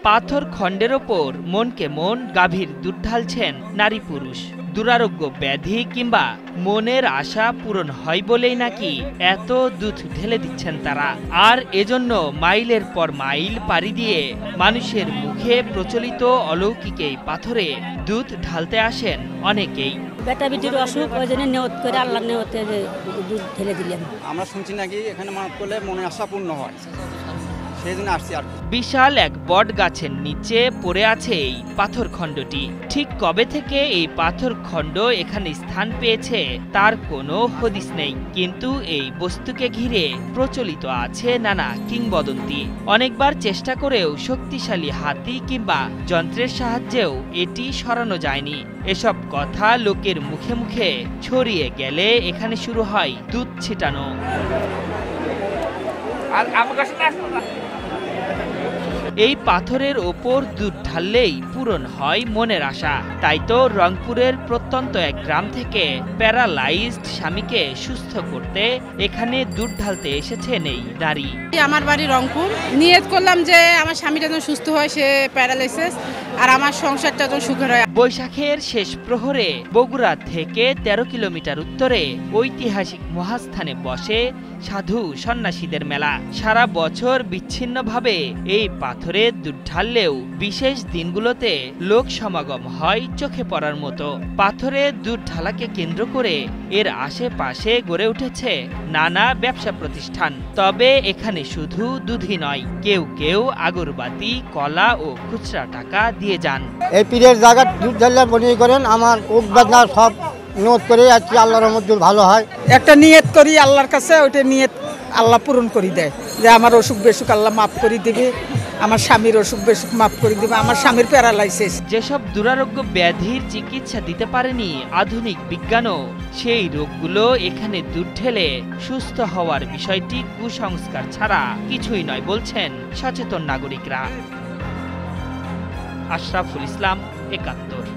পাথর খণ্ডের ওপর মনকে মন গাভীর দুধ ঢালছেন নারী পুরুষ। দুরারোগ্য ব্যাধি কিংবা মনের আশা পূরণ হয় বলেই নাকি এত দুধ ঢেলে দিচ্ছেন তারা। আর এজন্য মাইলের পর মাইল পাড়ি দিয়ে মানুষের মুখে প্রচলিত অলৌকিক এই পাথরে দুধ ঢালতে আসেন অনেকেই। বেটা বেটির অসুখ, ওই জন্য নিয়ত করে আল্লাহর নিয়তে দুধ ঢেলে দিলেন। আমরা শুনছি নাকি এখানে মানত করলে মনে আশা পূর্ণ হয়, সেই জন্য আসছি। আর বিশাল এক বট গাছের নিচে পড়ে আছে এই পাথর খণ্ডটি। ঠিক কবে থেকে এই পাথর খণ্ড এখানে স্থান পেয়েছে তার কোনো হদিস নেই, কিন্তু এই বস্তুকে ঘিরে প্রচলিত আছে নানা কিংবদন্তি। অনেকবার চেষ্টা করেও শক্তিশালী হাতি কিংবা যন্ত্রের সাহায্যেও এটি সরানো যায়নি। এসব কথা লোকের মুখে মুখে ছড়িয়ে গেলে এখানে শুরু হয় দুধ ছিটানো। এই পাথরের ওপর দুধ ঢাললেই পূরণ হয় মনের আশা। তাই তো রংপুরের প্রত্যন্ত এক গ্রাম থেকে প্যারালাইজড স্বামীকে সুস্থ করতে এখানে দুধ ঢালতে এসেছেন এই নারী। আমার বাড়ি রংপুর। নিয়ত করলাম যে আমার স্বামীটা যেন সুস্থ হয়, সে প্যারালাইসিস, আর আমার সংসারটা যেন সুখের হয়। বৈশাখের শেষ প্রহরে বগুড়া থেকে ১৩ কিলোমিটার উত্তরে ঐতিহাসিক মহাস্থানে বসে সাধু সন্ন্যাসীদের মেলা। সারা বছর বিচ্ছিন্নভাবে এই পাথরে দুধ ঢাললেও বিশেষ দিনগুলোতে লোক সমাগম হয় চোখে পড়ার মতো। পাথরে দুধ ঢালাকে কেন্দ্র করে এর আশেপাশে গড়ে উঠেছে নানা ব্যবসা প্রতিষ্ঠান। তবে এখানে শুধু দুধই নয়, কেউ কেউ আগরবাতি, কলা ও খুচরা টাকা দিয়ে যান। এই পীরের জায়গা দুধ ঢাললে মনে করেন আমার ওক বাজনা সব নিয়ত করে আজকে আল্লাহর মধ্যে ভালো হয়। একটা নিয়ত করি আল্লাহর কাছে, ওইটা নিয়ত আল্লাহ পূরণ করে দেয় যে আমার অসুখ বেসুখ আল্লাহ মাফ করে দিবে, আমার স্বামীর অসুখ বেসুখ মাফ করে দিবে, আমার স্বামীর প্যারালাইসিস। যেসব দুরারোগ্য ব্যাধির চিকিৎসা দিতে পারেনি আধুনিক বিজ্ঞানও, সেই রোগগুলো এখানে দুধ ঢেলে সুস্থ হওয়ার বিষয়টি কুসংস্কার ছাড়া কিছুই নয় বলছেন সচেতন নাগরিকরা। আশরাফুল ইসলাম, ৭১।